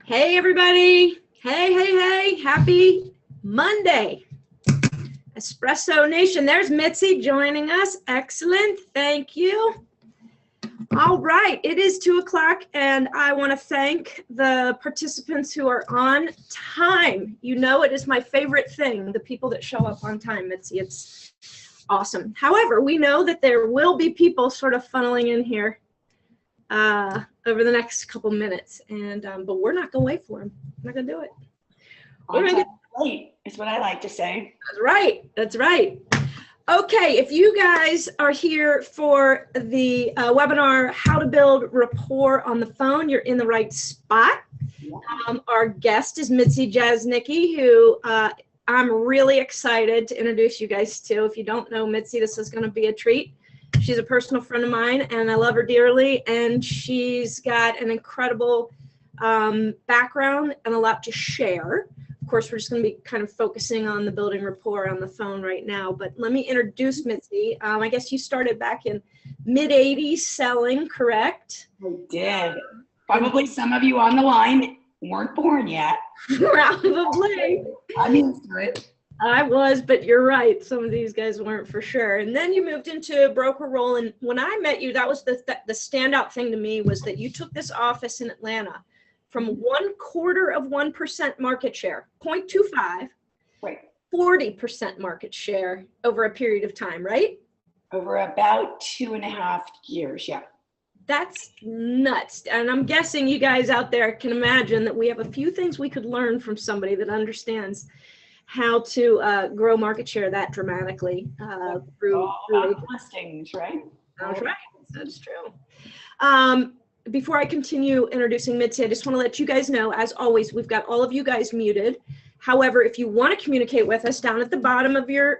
Hey, everybody. Hey. Happy Monday. Espresso Nation. There's Mitzi joining us. Excellent. Thank you. All right. It is 2 o'clock, and I want to thank the participants who are on time. You know, it is my favorite thing, the people that show up on time, Mitzi. It's awesome. However, we know that there will be people sort of funneling in here over the next couple minutes, and but we're not gonna wait for them. We're not gonna do it. On time late is what I like to say. That's right. Okay, if you guys are here for the webinar, How to Build Rapport on the Phone, you're in the right spot. Our guest is Mitzi Jasnicki, who I'm really excited to introduce you guys to. If you don't know Mitzi, this is gonna be a treat. She's a personal friend of mine, and I love her dearly, and she's got an incredible background and a lot to share. Of course, we're just going to be kind of focusing on the building rapport on the phone right now, but let me introduce Mitzi. I guess you started back in mid-'80s selling, correct? I did. Probably some of you on the line weren't born yet. Probably. I'm used to it. I was, but you're right. Some of these guys weren't for sure. And then you moved into a broker role. And when I met you, that was the standout thing to me, was that you took this office in Atlanta from 0.25% market share, 0.25, right, 40% market share over a period of time, right? Over about 2.5 years, yeah. That's nuts. And I'm guessing you guys out there can imagine that we have a few things we could learn from somebody that understands how to grow market share that dramatically through listings, right? That's right. That's true. Before I continue introducing Mitzi, I just want to let you guys know, as always, we've got all of you guys muted. However, if you want to communicate with us, down at the bottom of your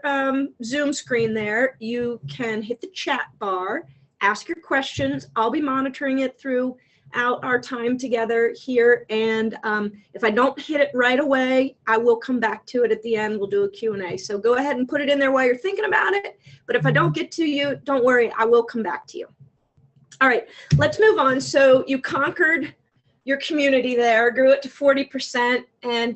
Zoom screen there, you can hit the chat bar, ask your questions. I'll be monitoring it throughout our time together here, and if I don't hit it right away, I will come back to it at the end. We'll do a Q&A. So go ahead and put it in there while you're thinking about it, but if I don't get to you, don't worry, I will come back to you. All right, let's move on. So you conquered your community there, grew it to 40%, and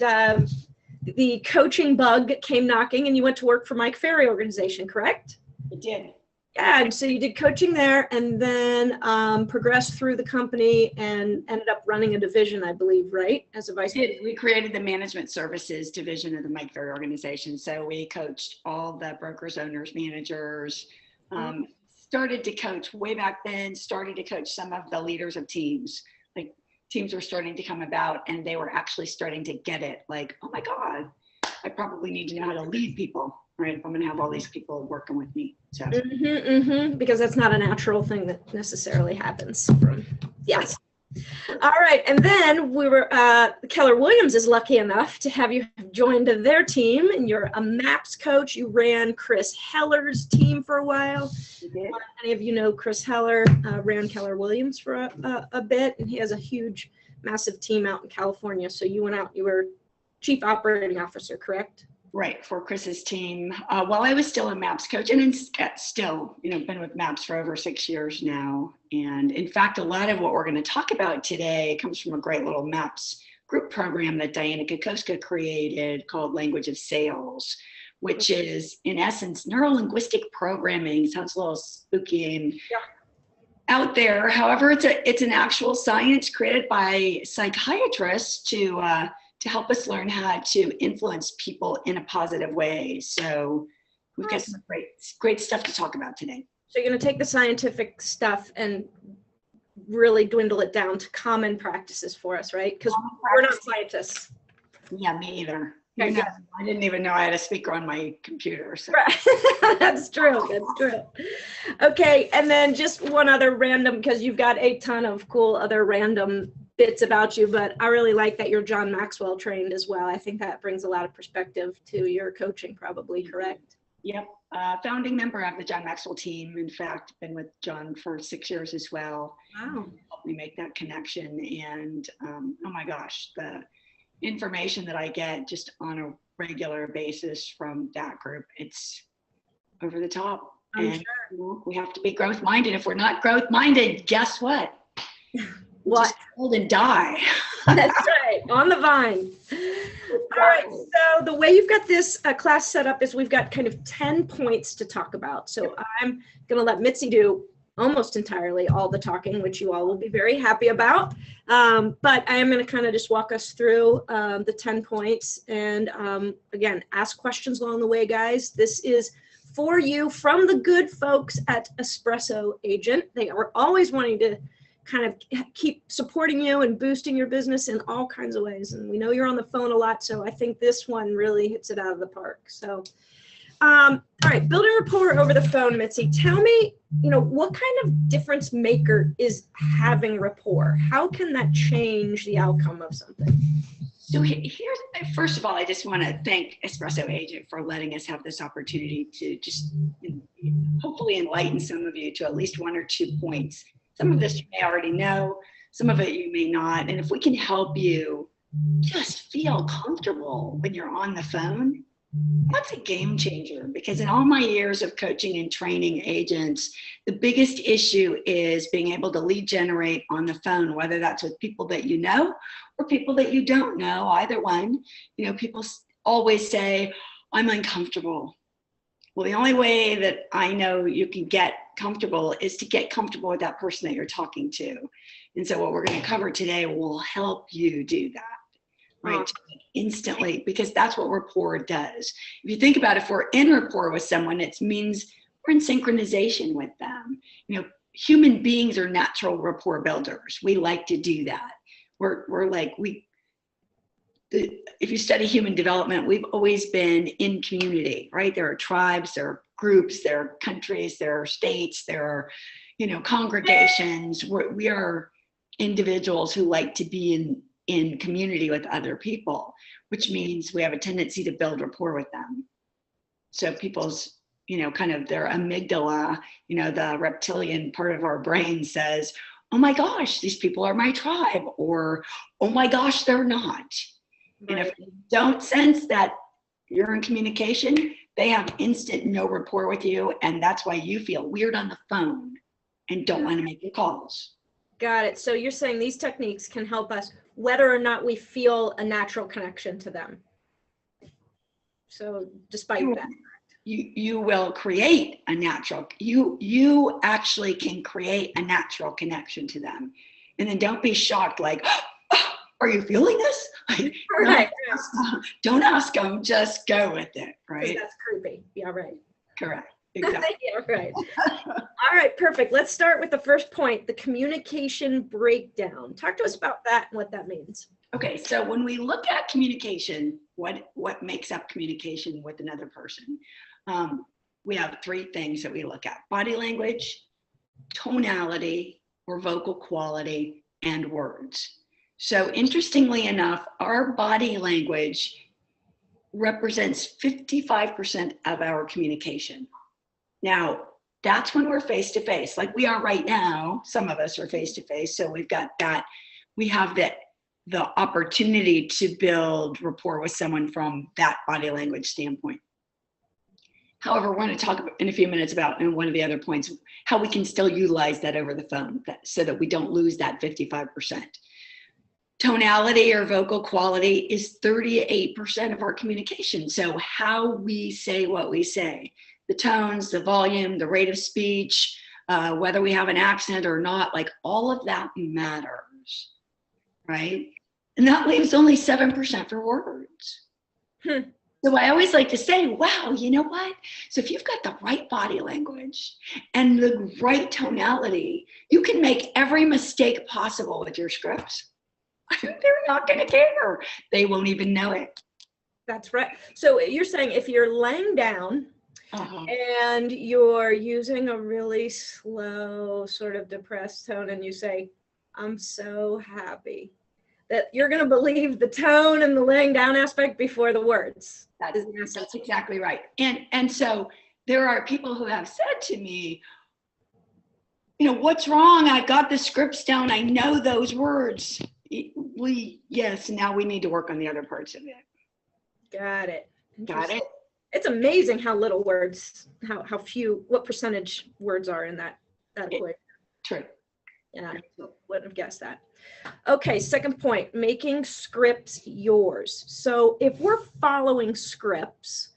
the coaching bug came knocking, and you went to work for Mike Ferry organization, correct? I did. Yeah, and so you did coaching there, and then progressed through the company and ended up running a division, I believe, right? As a vice president. We created the management services division of the Mike Ferry organization. So we coached all the brokers, owners, managers, started to coach way back then, started to coach some of the leaders of teams. Like, teams were starting to come about, and they were actually starting to get it. Like, oh my God, I probably need to know how to lead people, right? If I'm going to have all these people working with me. So. Because that's not a natural thing that necessarily happens. Yes. All right. And then we were, Keller Williams is lucky enough to have you joined their team, and you're a MAPS coach. You ran Chris Heller's team for a while. Many of you know Chris Heller ran Keller Williams for a bit, and he has a huge, massive team out in California. So you went out, you were chief operating officer, correct? Right, for Chris's team. While I was still a MAPS coach, and still, been with MAPS for over 6 years now. And in fact, a lot of what we're going to talk about today comes from a great little MAPS group program that Diana Kokoska created called Language of Sales, which is, in essence, neuro-linguistic programming. Sounds a little spooky and out there. However, it's an actual science created by psychiatrists to help us learn how to influence people in a positive way. So we've got some great stuff to talk about today. So you're going to take the scientific stuff and really dwindle it down to common practices for us, right? Because we're not scientists. Yeah, me either. I didn't even know I had a speaker on my computer. So. Right. That's true. That's true. Okay, and then just one other random, because you've got a ton of cool other random bits about you, but I really like that you're John Maxwell trained as well. I think that brings a lot of perspective to your coaching, probably, correct? Yep. Founding member of the John Maxwell team. In fact, been with John for 6 years as well. Wow. Helped me make that connection. And oh my gosh, the information that I get just on a regular basis from that group, it's over the top. I'm and sure. We have to be growth minded. If we're not growth minded, guess what? What? Just old and die. That's right, on the vine. All right, so the way you've got this class set up is we've got kind of 10 points to talk about. So I'm going to let Mitzi do almost entirely all the talking, which you all will be very happy about. But I am going to kind of just walk us through the 10 points. And again, ask questions along the way, guys. This is for you from the good folks at Espresso Agent. They are always wanting to kind of keep supporting you and boosting your business in all kinds of ways. And we know you're on the phone a lot, so I think this one really hits it out of the park. So, all right, building rapport over the phone, Mitzi. Tell me, what kind of difference maker is having rapport? How can that change the outcome of something? So first of all, I just want to thank Espresso Agent for letting us have this opportunity to just hopefully enlighten some of you to at least one or 2 points. Some of this you may already know, some of it you may not. And if we can help you just feel comfortable when you're on the phone, that's a game changer. Because in all my years of coaching and training agents, the biggest issue is being able to lead generate on the phone, whether that's with people that you know or people that you don't know, either one. People always say, I'm uncomfortable. Well, the only way that I know you can get comfortable is to get comfortable with that person that you're talking to. And so what we're going to cover today will help you do that, right? Instantly, because that's what rapport does. If you think about it, if we're in rapport with someone, it means we're in synchronization with them. Human beings are natural rapport builders. We like to do that. If you study human development, we've always been in community, right? There are tribes, there are groups, there are countries, there are states, there are, congregations. We are individuals who like to be in community with other people, which means we have a tendency to build rapport with them. So people's, kind of their amygdala, the reptilian part of our brain says, oh my gosh, these people are my tribe, or, oh my gosh, they're not. Right. And if you don't sense that you're in communication, they have instant no rapport with you. And that's why you feel weird on the phone and don't want to make your calls. Got it. So you're saying these techniques can help us whether or not we feel a natural connection to them. So despite that. You will create a natural, you actually can create a natural connection to them. And then don't be shocked like, oh, are you feeling this? Right. Don't ask them, just go with it, right? That's creepy. Yeah, right. Correct. Exactly. Yeah, right. All right, perfect. Let's start with the first point, the communication breakdown. Talk to us about that and what that means. Okay, so when we look at communication, what makes up communication with another person? We have 3 things that we look at: body language, tonality or vocal quality, and words. So interestingly enough, our body language represents 55% of our communication. Now, that's when we're face-to-face, like we are right now. Some of us are face-to-face, so we've got that. We have the opportunity to build rapport with someone from that body language standpoint. However, we're going to talk in a few minutes about, and one of the other points, how we can still utilize that over the phone so that we don't lose that 55%. Tonality or vocal quality is 38% of our communication. So how we say what we say, the tones, the volume, the rate of speech, whether we have an accent or not, like all of that matters, right? And that leaves only 7% for words. So I always like to say, wow, you know what? So if you've got the right body language and the right tonality, you can make every mistake possible with your scripts. They're not going to care. They won't even know it. That's right. So you're saying if you're laying down and you're using a really slow, sort of depressed tone, and you say, I'm so happy, that you're going to believe the tone and the laying down aspect before the words. That's exactly right. And so there are people who have said to me, what's wrong? I got the scripts down. I know those words. Yes, now we need to work on the other parts of it. Got it. Got it. It's amazing how little words, how few, what percentage words are in that equation. True. Yeah, I wouldn't have guessed that. Okay, second point, making scripts yours. So if we're following scripts,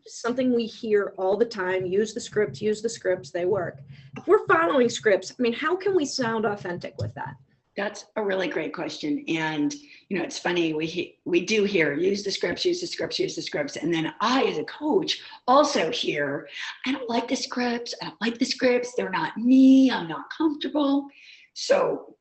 something we hear all the time, use the scripts, they work. If we're following scripts, I mean, how can we sound authentic with that? That's a really great question. And, you know, it's funny, we do hear, use the scripts, use the scripts, use the scripts. And then I, as a coach, also hear, I don't like the scripts. I don't like the scripts. They're not me. I'm not comfortable. So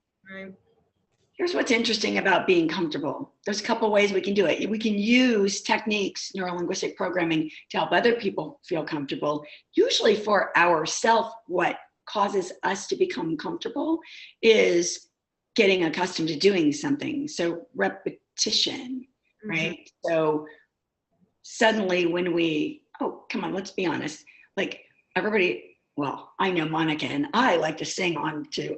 here's what's interesting about being comfortable. There's a couple ways we can do it. We can use techniques, neurolinguistic programming, to help other people feel comfortable. Usually for ourselves, what causes us to become comfortable is getting accustomed to doing something. So repetition, right? So suddenly when oh, come on, let's be honest. Like everybody, well, I know Monica and I like to sing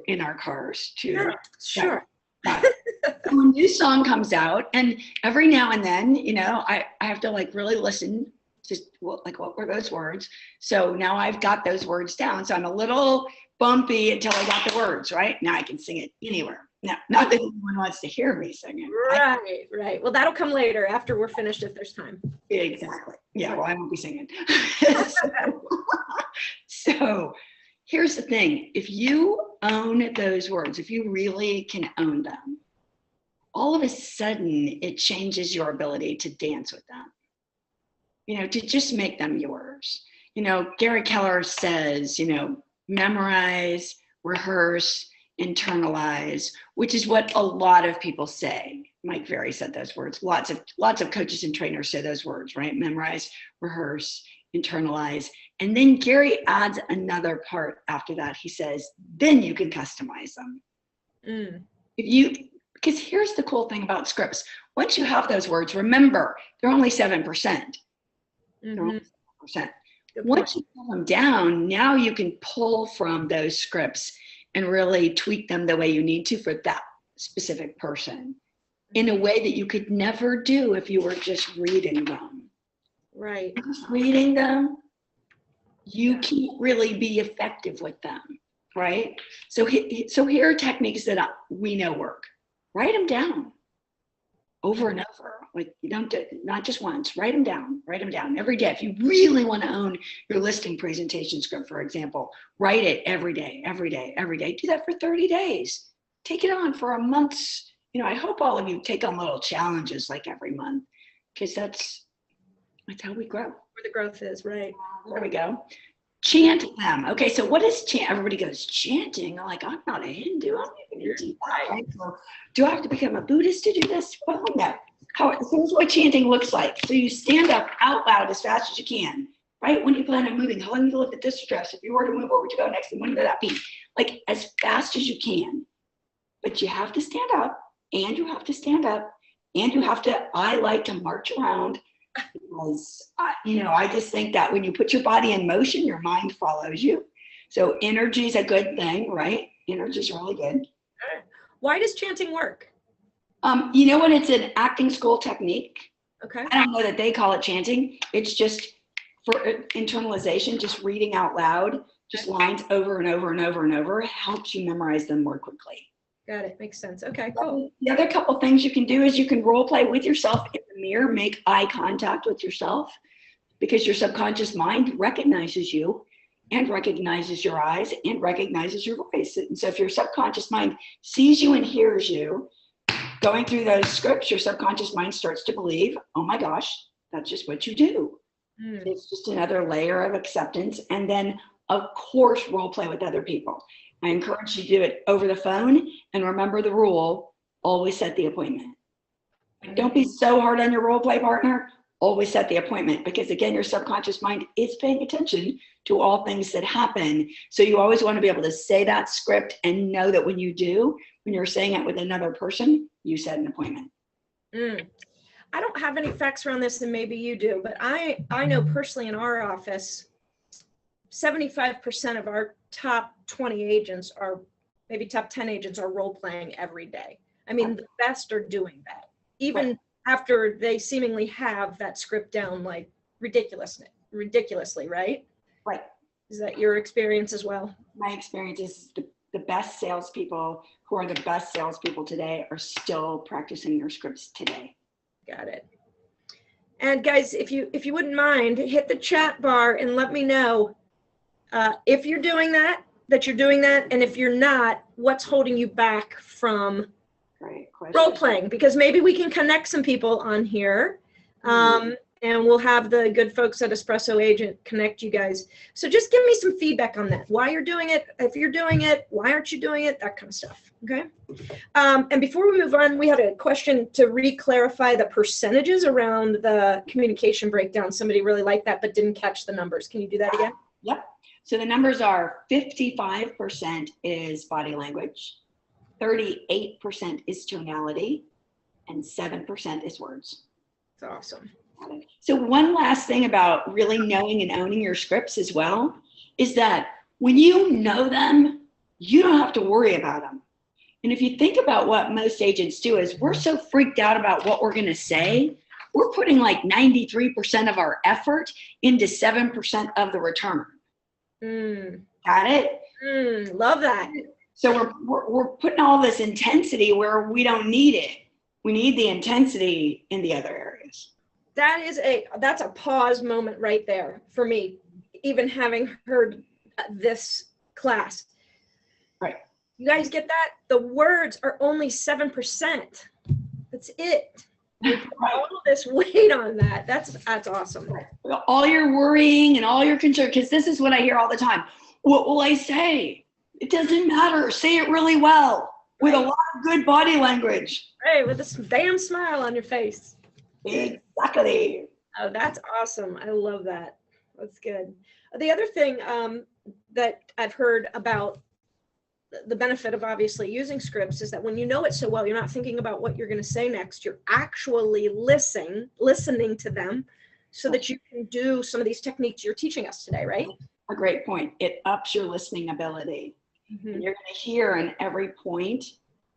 in our cars too. Sure. When a new song comes out, and every now and then, you know, I have to like really listen to what were those words? So now I've got those words down. So I'm a little bumpy until I got the words, right? Now I can sing it anywhere. No, not that anyone wants to hear me sing it. Right. Well, that'll come later after we're finished if there's time. Exactly. Yeah, well, I won't be singing. So here's the thing. If you own those words, if you really can own them, all of a sudden it changes your ability to dance with them. You know, to just make them yours. You know, Gary Keller says, you know, memorize, rehearse, internalize, which is what a lot of people say. Mike Very said those words. Lots of coaches and trainers say those words, right? Memorize, rehearse, internalize. And then Gary adds another part after that. He says, then you can customize them. Because here's the cool thing about scripts. Once you have those words, remember, they're only 7%. They're only 7%. Once you pull them down, now you can pull from those scripts and really tweak them the way you need to for that specific person in a way that you could never do if you were just reading them. Right. Just reading them, you can't really be effective with them, right? So here are techniques that we know work. Write them down over and over. Like you don't do, not just once, write them down every day. If you really want to own your listing presentation script, for example, write it every day. Do that for 30 days. Take it on for a month. You know, I hope all of you take on little challenges like every month, because that's how we grow. Where the growth is, right? There we go. Chant them. Okay, so what is chant? Everybody goes, chanting. I'm like, I'm not a Hindu. I'm not going to do that. Right? So, do I have to become a Buddhist to do this? Well, no. Here's what chanting looks like. So you stand up out loud as fast as you can, right? When you plan on moving, how long do you lift at this address? If you were to move, where would you go next? And when would that be? Like as fast as you can. But you have to stand up, and you have to stand up, and you have to, I like to march around. Because, you know, I just think that when you put your body in motion, your mind follows you. So energy is a good thing, right? Energy is really good. Why does chanting work? You know what? It's an acting school technique. Okay. I don't know that they call it chanting. It's just for internalization, just reading out loud, just lines over and over and over and over, helps you memorize them more quickly. Got it. Makes sense. Okay, cool. The other couple things you can do is you can role play with yourself in the mirror, make eye contact with yourself, because your subconscious mind recognizes you and recognizes your eyes and recognizes your voice. And so if your subconscious mind sees you and hears you going through those scripts, your subconscious mind starts to believe, oh my gosh, that's just what you do. It's just another layer of acceptance. And then of course, role play with other people. I encourage you to do it over the phone, and remember the rule, always set the appointment. Don't be so hard on your role play partner, always set the appointment, because again, your subconscious mind is paying attention to all things that happen. So you always want to be able to say that script and know that when you do, when you're saying it with another person, you set an appointment. I don't have any facts around this, and maybe you do, but I know personally in our office, 75% of our top 20 agents are, maybe top 10 agents are role playing every day. I mean, the best are doing that, even after they seemingly have that script down like ridiculously, right? Right. Is that your experience as well? My experience is the best salespeople who are the best salespeople today are still practicing their scripts today. Got it. And guys, if you wouldn't mind, hit the chat bar and let me know if you're doing that you're doing that, and if you're not, what's holding you back from role playing? Because maybe we can connect some people on here, and we'll have the good folks at Espresso Agent connect you guys. So just give me some feedback on that. Why you're doing it, if you're doing it, why aren't you doing it, that kind of stuff. Okay. And before we move on, we had a question to re-clarify the percentages around the communication breakdown. Somebody really liked that, but didn't catch the numbers. Can you do that again? Yep. So the numbers are 55% is body language, 38% is tonality, and 7% is words. That's awesome. So one last thing about really knowing and owning your scripts as well is that when you know them, you don't have to worry about them. And if you think about what most agents do is we're so freaked out about what we're going to say, we're putting like 93% of our effort into 7% of the return. Got it? Love that. So we're putting all this intensity where we don't need it. We need the intensity in the other areas. That's a pause moment right there for me, even having heard this class. Right. You guys get that? The words are only 7%. That's it. Right. All this weight on that. That's awesome. Right. All your worrying and all your concern, because this is what I hear all the time. What will I say? It doesn't matter. Say it really well with a lot of good body language. Right, with this damn smile on your face. Exactly. Oh, that's awesome. I love that. That's good. The other thing that I've heard about the benefit of obviously using scripts is that when you know it so well, you're not thinking about what you're going to say next. You're actually listening to them so that you can do some of these techniques you're teaching us today, right? A great point. It ups your listening ability. Mm-hmm. And you're going to hear in every point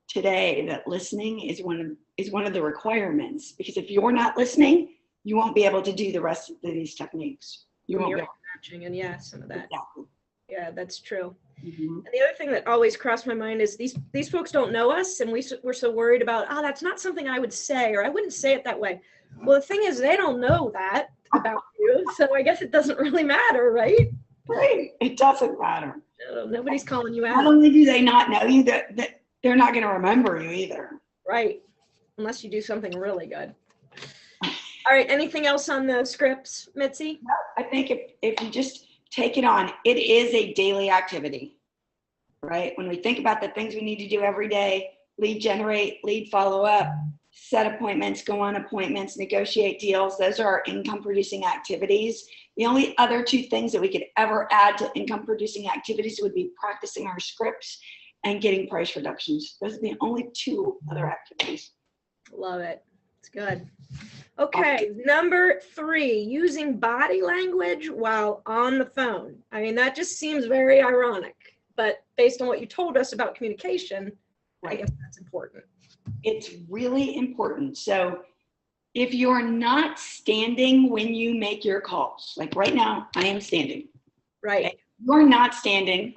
today that listening is one of the requirements, because if you're not listening, you won't be able to do the rest of these techniques. You won't be able matching, and yeah, some of that. Exactly. Yeah, that's true. Mm-hmm. And the other thing that always crossed my mind is these folks don't know us, and we're so worried about, that's not something I would say, or I wouldn't say it that way. Well, the thing is, they don't know that about you, so I guess it doesn't really matter, right? Right. It doesn't matter. No, nobody's calling you out. Not only do they not know you, that they're not going to remember you either. Right. Unless you do something really good. All right. Anything else on the scripts, Mitzi? No, I think if you just take it on, it is a daily activity, right? When we think about the things we need to do every day, lead generate, lead follow up, set appointments, go on appointments, negotiate deals. Those are our income producing activities. The only other two things that we could ever add to income producing activities would be practicing our scripts and getting price reductions. Those are the only two other activities. Love it. It's good. Okay, number 3, using body language while on the phone. I mean, that just seems very ironic, but based on what you told us about communication, right. I guess that's important. It's really important. So if you're not standing when you make your calls, like right now, I am standing. Right. Okay? You're not standing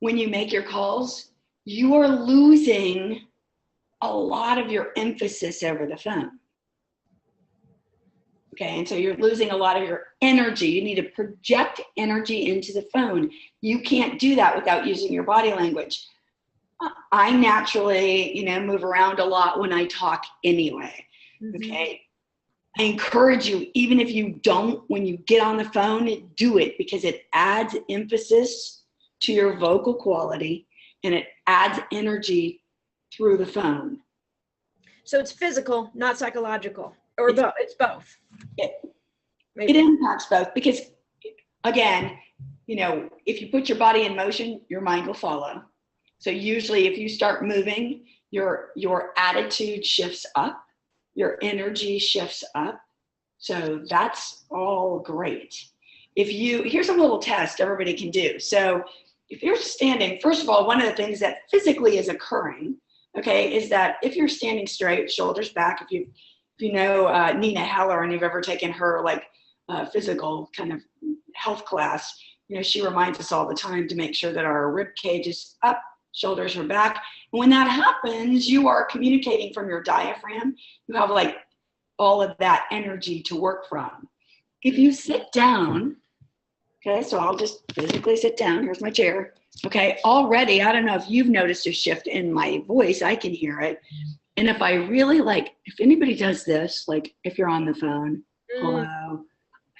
when you make your calls, you are losing a lot of your emphasis over the phone. Okay, and so you're losing a lot of your energy. You need to project energy into the phone. You can't do that without using your body language. I naturally, move around a lot when I talk anyway, okay? I encourage you, even if you don't, when you get on the phone, do it, because it adds emphasis to your vocal quality and it adds energy through the phone. So it's physical, not psychological, or both. It's both. It impacts both, because again, if you put your body in motion, your mind will follow. So usually if you start moving, your attitude shifts up, your energy shifts up. So that's all great. Here's a little test everybody can do. So if you're standing, first of all, one of the things that physically is occurring, okay, is that if you're standing straight, shoulders back, if you know Nina Heller and you've ever taken her physical kind of health class, you know, she reminds us all the time to make sure that our rib cage is up, shoulders are back. And when that happens, you are communicating from your diaphragm. You have like all of that energy to work from. If you sit down, okay, so I'll just physically sit down. Here's my chair. Okay, already, I don't know if you've noticed a shift in my voice. I can hear it. And if I really like, if anybody does this, like if you're on the phone, hello,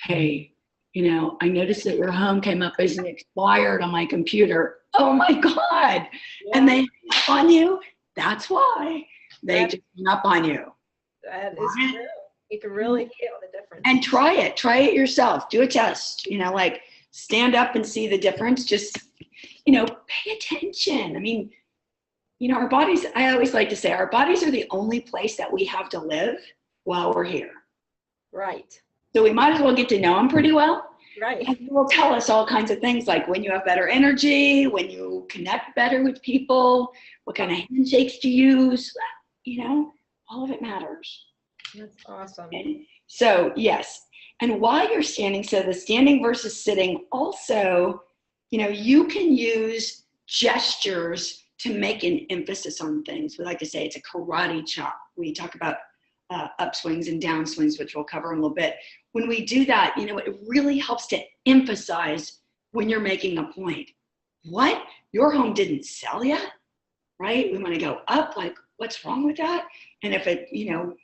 hey, you know, I noticed that your home came up as an expired on my computer. Oh my God. Yeah. And they hang up on you. That's why they just hang up on you. That is true. You can really feel the difference. And try it yourself. Do a test, you know, like stand up and see the difference. Just, you know, pay attention. I mean, you know, our bodies, I always like to say, our bodies are the only place that we have to live while we're here. Right. So we might as well get to know them pretty well. Right. And they'll tell us all kinds of things, like when you have better energy, when you connect better with people, what kind of handshakes to use, you know, all of it matters. That's awesome. And so, yes. And while you're standing, so the standing versus sitting also, you know, you can use gestures to make an emphasis on things. We like to say it's a karate chop. We talk about upswings and downswings, which we'll cover in a little bit. When we do that, you know, it really helps to emphasize when you're making a point. What? Your home didn't sell yet, right? We want to go up, like, what's wrong with that? And if it, you know,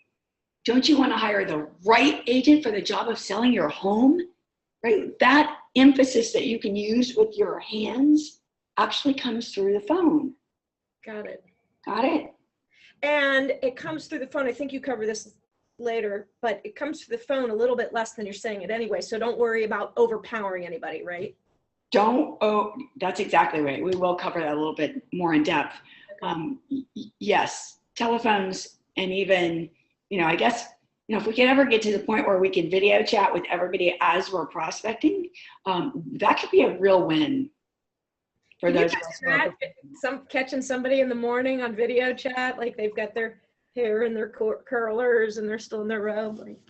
don't you want to hire the right agent for the job of selling your home, right? That emphasis that you can use with your hands actually comes through the phone. Got it. Got it? And it comes through the phone. I think you cover this later, but it comes through the phone a little bit less than you're saying it anyway. So don't worry about overpowering anybody, right? That's exactly right. We will cover that a little bit more in depth. Okay. Yes, telephones, and even, you know, I guess, you know, if we could ever get to the point where we can video chat with everybody as we're prospecting, that could be a real win. For those catching somebody in the morning on video chat, like they've got their hair in their curlers and they're still in their robe. Like,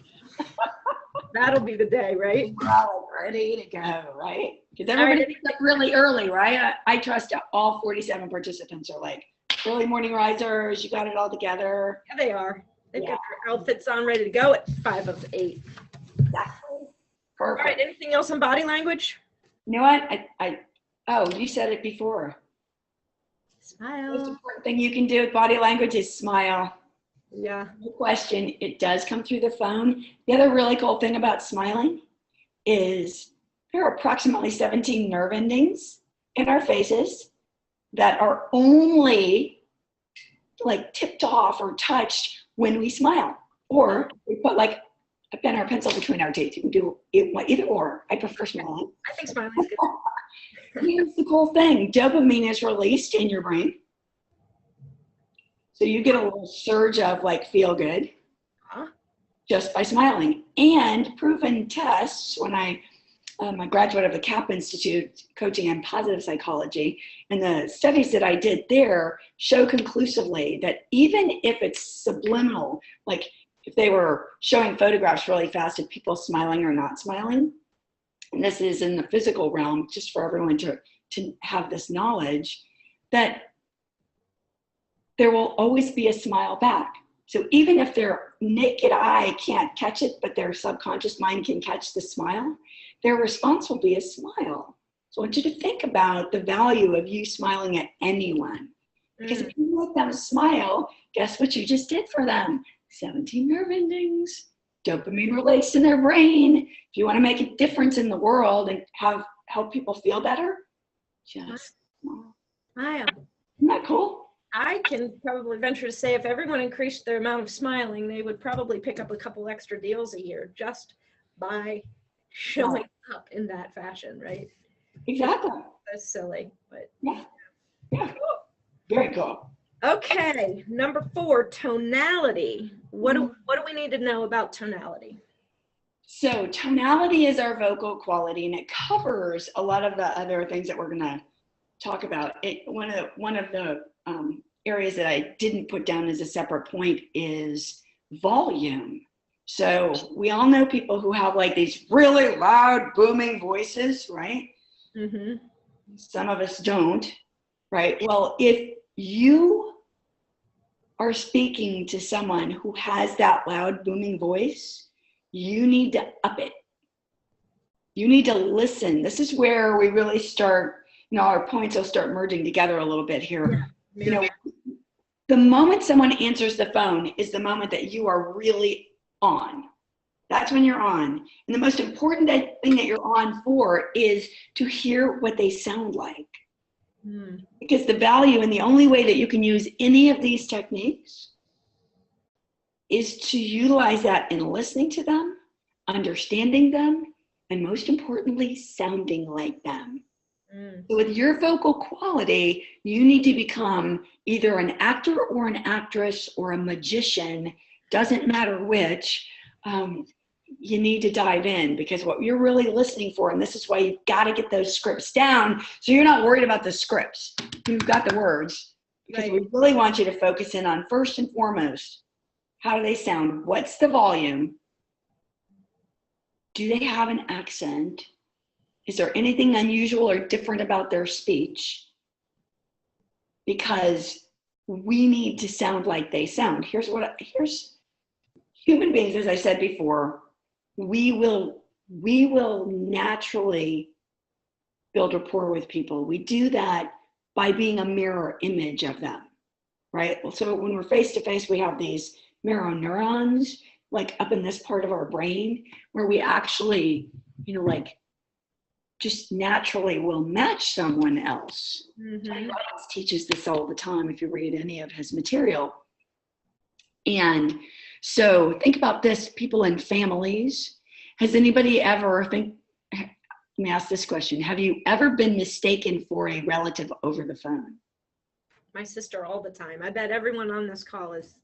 that'll be the day, right? We're all ready to go, right? Because everybody gets up really early, right? I trust all 47 participants are like early morning risers. You got it all together. Yeah, they are. They've got their outfits on, ready to go at 5 of 8. Exactly. Perfect. All right. Anything else on body language? You know what? Oh, you said it before. Smile. The most important thing you can do with body language is smile. Yeah. No question. It does come through the phone. The other really cool thing about smiling is there are approximately 17 nerve endings in our faces that are only like tipped off or touched when we smile. Or we put like a pen or a pencil between our teeth. You can do either or. I prefer smiling. I think smiling is good. Here's the cool thing. Dopamine is released in your brain. So you get a little surge of like feel good just by smiling. And proven tests, when I'm a graduate of the CAP Institute, Coaching and Positive Psychology, and the studies that I did there show conclusively that even if it's subliminal, like if they were showing photographs really fast of people smiling or not smiling, and this is in the physical realm, just for everyone to have this knowledge, that there will always be a smile back. So even if their naked eye can't catch it, but their subconscious mind can catch the smile, their response will be a smile. So I want you to think about the value of you smiling at anyone. Because if you let them smile, guess what you just did for them? 17 nerve endings. Dopamine released in their brain. If you want to make a difference in the world and help people feel better, just smile. Isn't that cool? I can probably venture to say if everyone increased their amount of smiling, they would probably pick up a couple extra deals a year just by showing up in that fashion, right? Exactly. That's silly, but yeah. Cool. Very cool. Okay, number 4, tonality. What do we need to know about tonality? So tonality is our vocal quality, and it covers a lot of the other things that we're going to talk about. One of the areas that I didn't put down as a separate point is volume. So we all know people who have like these really loud, booming voices, right? Mm-hmm. Some of us don't, right? Well, if you are speaking to someone who has that loud, booming voice, you need to up it. You need to listen. This is where we really start, our points will start merging together a little bit here. Yeah. The moment someone answers the phone is the moment that you are really on. That's when you're on. And the most important thing that you're on for is to hear what they sound like. Because the value and the only way that you can use any of these techniques is to utilize that in listening to them, understanding them, and most importantly, sounding like them. So with your vocal quality, you need to become either an actor or an actress or a magician, doesn't matter which. You need to dive in, because what you're really listening for, and this is why you've got to get those scripts down, so you're not worried about the scripts. You've got the words, because we really want you to focus in on, first and foremost, how do they sound? What's the volume? Do they have an accent? Is there anything unusual or different about their speech? Because we need to sound like they sound. Here's human beings, as I said before, we will naturally build rapport with people. We do that by being a mirror image of them, right? So when we're face to face, we have these mirror neurons, like up in this part of our brain, where we actually, just naturally will match someone else. Tony Robbins teaches this all the time if you read any of his material. And so think about this, people in families. Has anybody ever, let me ask this question. Have you ever been mistaken for a relative over the phone? My sister all the time. I bet everyone on this call has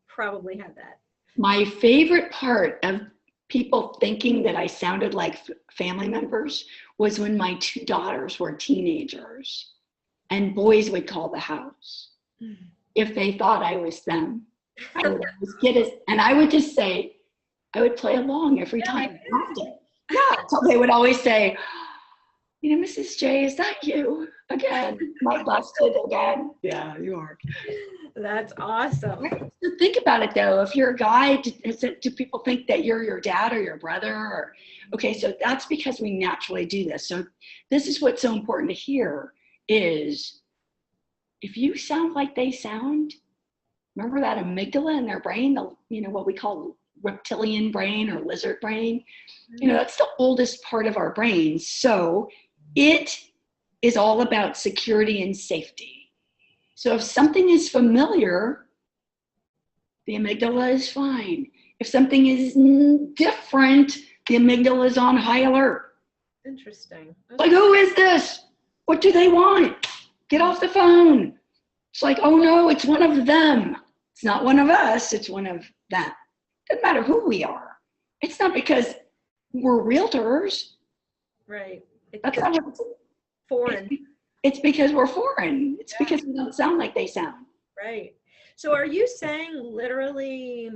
probably had that. My favorite part of people thinking that I sounded like family members was when my two daughters were teenagers and boys would call the house. If they thought I was them, I would always get it. And I would just say, I would play along every time. Yeah, so they would always say, Mrs. J, is that you again? Not busted again. Yeah, you are. That's awesome. So think about it though. If you're a guy, do people think that you're your dad or your brother? Okay, so that's because we naturally do this. So this is what's so important to hear is, if you sound like they sound, remember that amygdala in their brain, what we call reptilian brain or lizard brain? That's the oldest part of our brain. So it is all about security and safety. So if something is familiar, the amygdala is fine. If something is different, the amygdala is on high alert. Interesting. Okay. Like, who is this? What do they want? Get off the phone. It's like, oh no, it's one of them. It's not one of us, it's one of them. Doesn't matter who we are. It's not because we're realtors. Right. That's not what it's foreign. It's because we're foreign. It's because we don't sound like they sound. Right. So are you saying literally,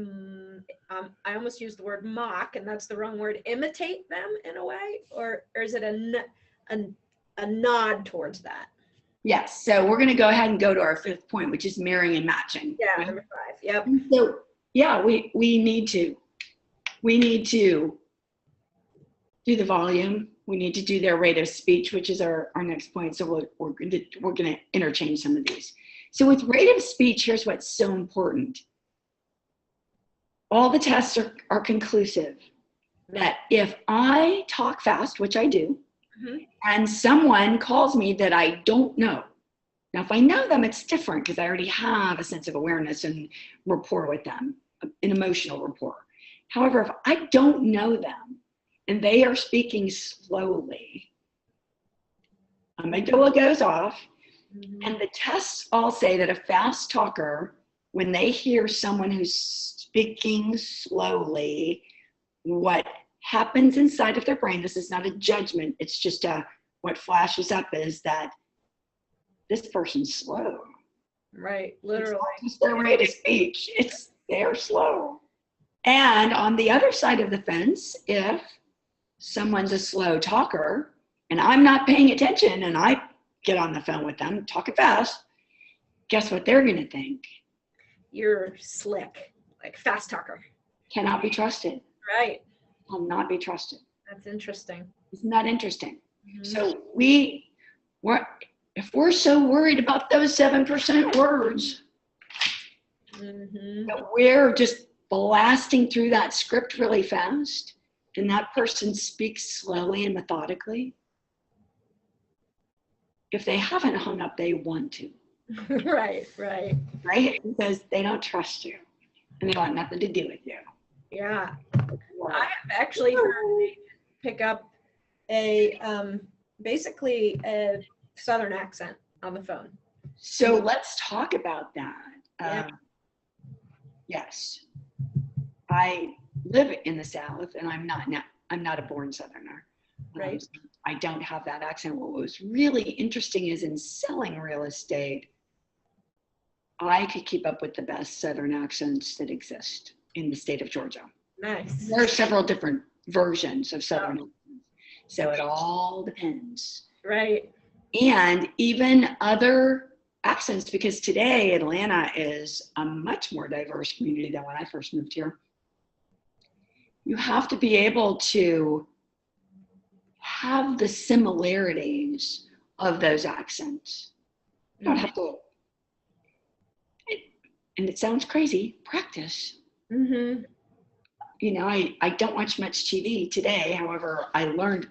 I almost used the word mock, and that's the wrong word, imitate them in a way? Or is it a nod towards that? Yes. So we're going to go ahead and go to our fifth point, which is mirroring and matching. Yeah, right? number 5. Yep. So yeah, we need to do the volume. We need to do their rate of speech, which is our next point. So we're going to interchange some of these. So with rate of speech, here's what's so important. All the tests are conclusive that if I talk fast, which I do, and someone calls me that I don't know. Now, if I know them, it's different because I already have a sense of awareness and rapport with them, an emotional rapport. However, if I don't know them and they are speaking slowly, amygdala goes off, and the tests all say that a fast talker, when they hear someone who's speaking slowly, what happens inside of their brain, this is not a judgment, it's just what flashes up is that this person's slow. Right, literally. It's their rate of speech, they're slow. And on the other side of the fence, if someone's a slow talker, and I'm not paying attention and I get on the phone with them talking fast, guess what they're going to think? You're slick, like fast talker. Cannot be trusted. Right. Will not be trusted. That's interesting. Isn't that interesting? Mm-hmm. So if we're so worried about those 7% words, mm-hmm. that we're just blasting through that script really fast, and that person speaks slowly and methodically, if they haven't hung up, they want to. Right. Because they don't trust you and they want nothing to do with you. Yeah. I have actually heard an agent pick up basically a Southern accent on the phone. So let's talk about that. Yeah. Yes. I live in the South and I'm not a born Southerner. Right. I don't have that accent. What was really interesting is in selling real estate, I could keep up with the best Southern accents that exist in the state of Georgia. Nice. There are several different versions of Southern accents. So it all depends. Right. And even other accents, because today Atlanta is a much more diverse community than when I first moved here. You have to be able to have the similarities of those accents. You don't have to, and it sounds crazy, practice. Mm-hmm. You know, I don't watch much TV today. However, I learned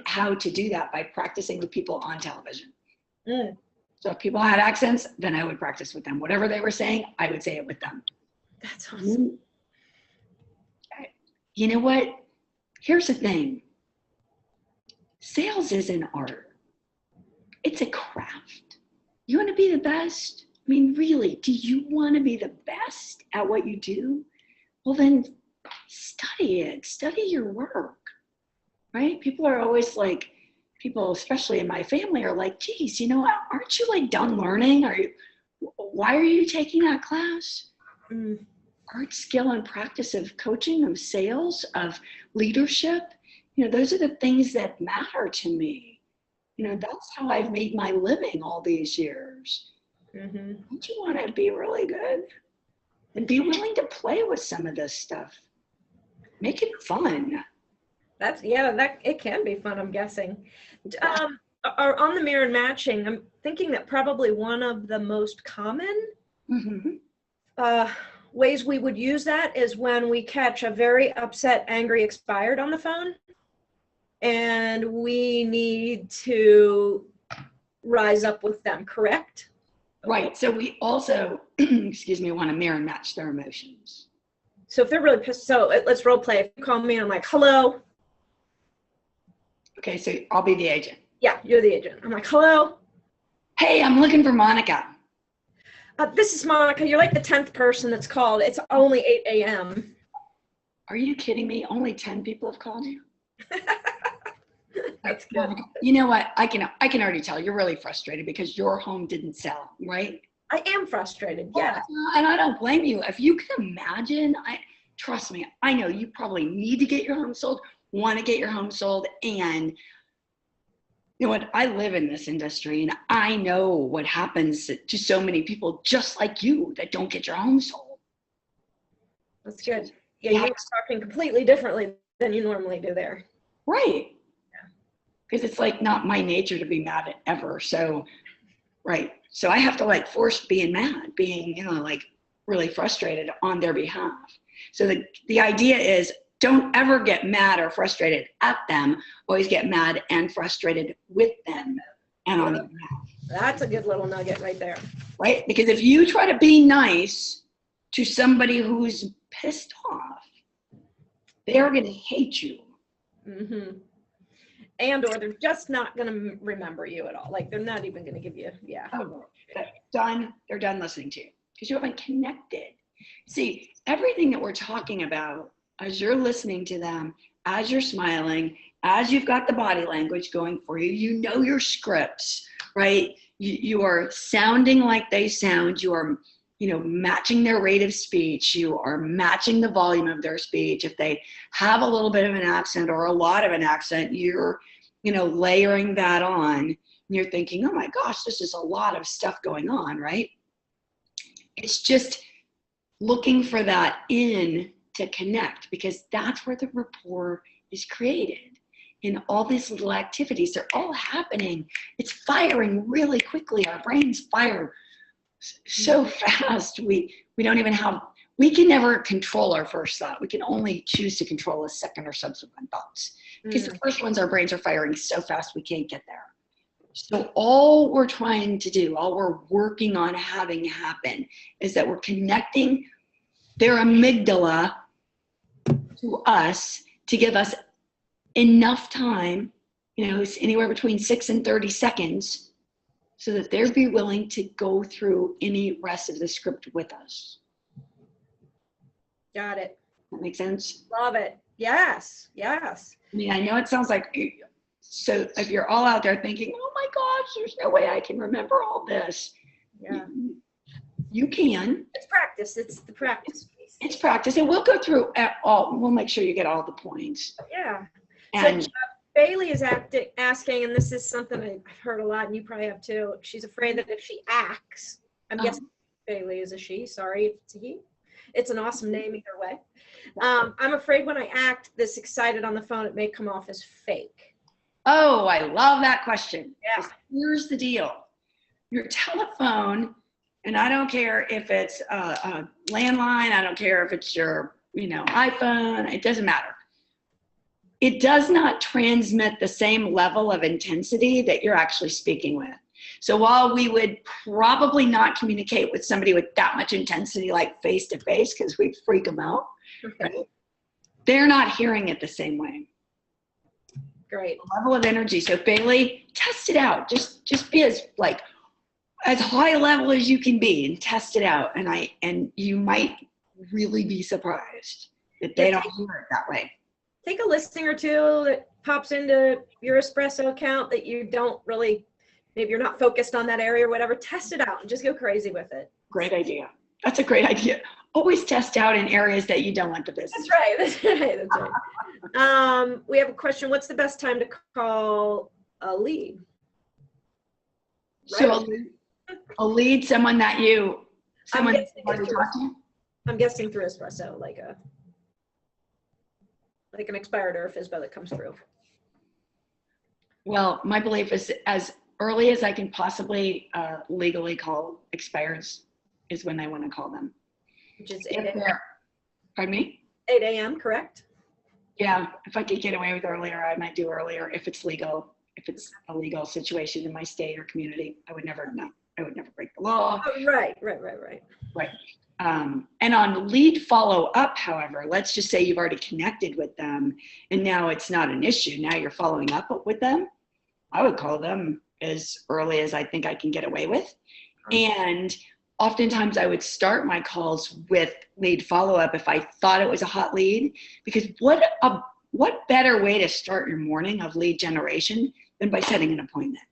how to do that by practicing with people on television. Mm. So if people had accents, then I would practice with them. Whatever they were saying, I would say it with them. That's awesome. You know what? Here's the thing. Sales is an art. It's a craft. You want to be the best? I mean, really, do you want to be the best at what you do? Well, then study it. Study your work, right? People are always like, people, especially in my family, are like, geez, you know, aren't you like done learning? Why are you taking that class? Mm. Art, skill, and practice of coaching, of sales, of leadership. You know, those are the things that matter to me. You know, that's how I've made my living all these years. Mm-hmm. Don't you want to be really good? And be willing to play with some of this stuff. Make it fun. That it can be fun, I'm guessing. On the mirror matching, I'm thinking that probably one of the most common ways we would use that is when we catch a very upset, angry expired on the phone, and we need to rise up with them, correct? Right. So we also, want to mirror match their emotions. So if they're really pissed, so let's role play. If you call me and I'm like, hello. Okay, so I'll be the agent. Yeah, you're the agent. I'm like, hello. Hey, I'm looking for Monica. This is Monica. You're like the 10th person that's called. It's only 8 a.m. Are you kidding me? Only 10 people have called you? That's good. You know what? I can already tell you're really frustrated because your home didn't sell, right? I am frustrated. Yeah. And I don't blame you. If you can imagine, trust me, I know you probably need to get your home sold, want to get your home sold, and you know what? I live in this industry and I know what happens to so many people just like you that don't get your home sold. That's good. Yeah, you're talking completely differently than you normally do there. Right. Because it's like not my nature to be mad at ever. So, right. So I have to like force being mad, being, you know, like really frustrated on their behalf. So the idea is don't ever get mad or frustrated at them. Always get mad and frustrated with them and on their behalf. That's a good little nugget right there. Right? Because if you try to be nice to somebody who's pissed off, they're going to hate you. Mm-hmm. And or they're just not going to remember you at all. Like they're not even going to give you, They're done listening to you because you haven't connected. See, everything that we're talking about, as you're listening to them, as you're smiling, as you've got the body language going for you, you know your scripts, right? You are sounding like they sound. You are, matching their rate of speech. You are matching the volume of their speech. If they have a little bit of an accent or a lot of an accent, you're layering that on, and you're thinking, oh my gosh, this is a lot of stuff going on, right? It's just looking for that in to connect, because that's where the rapport is created. In all these little activities, they're all happening. It's firing really quickly. Our brains fire so fast. We don't even have, we can never control our first thought. We can only choose to control a second or subsequent thoughts. Because the first ones, our brains are firing so fast we can't get there. So all we're trying to do, all we're working on having happen, is that we're connecting their amygdala to us to give us enough time, it's anywhere between 6 and 30 seconds, so that they'd be willing to go through any rest of the script with us. Got it. That makes sense? Love it. Yes. Yes. I mean, I know it sounds like, so if you're all out there thinking, oh my gosh, there's no way I can remember all this. Yeah. You can. It's practice. It's the practice piece. It's practice. And we'll go through we'll make sure you get all the points. Yeah. And so Bailey is asking, and this is something I've heard a lot, and you probably have too. She's afraid that if she acts, I'm guessing Bailey is a she, sorry if it's a he. It's an awesome name either way. I'm afraid when I act this excited on the phone, it may come off as fake. Oh, I love that question. Yeah. Here's the deal. Your telephone, and I don't care if it's a landline, I don't care if it's your, iPhone, it doesn't matter. It does not transmit the same level of intensity that you're actually speaking with. So while we would probably not communicate with somebody with that much intensity, like face to face, because we'd freak them out, right? They're not hearing it the same way. Great. Level of energy. So Bailey, test it out. Just be as high level as you can be and test it out. And you might really be surprised that they don't hear it that way. Take a listing or two that pops into your espresso account that you don't really, maybe you're not focused on that area or whatever. Test it out and just go crazy with it. Great idea. That's a great idea. Always test out in areas that you don't want the business. That's right. We have a question. What's the best time to call a lead? Right. So a lead, someone that you already talked to? I'm guessing through espresso, like an expired or a FISBO that comes through. Well, my belief is as early as I can possibly legally call expireds is when I want to call them. Which is 8 a.m. Pardon me? 8 a.m., correct? Yeah, if I could get away with earlier, I might do earlier if it's legal. If it's a legal situation in my state or community, I would never break the law. Oh, right. Right. And on lead follow-up, however, let's just say you've already connected with them and now it's not an issue. Now you're following up with them. I would call them as early as I think I can get away with. And oftentimes I would start my calls with lead follow-up if I thought it was a hot lead, because what better way to start your morning of lead generation than by setting an appointment?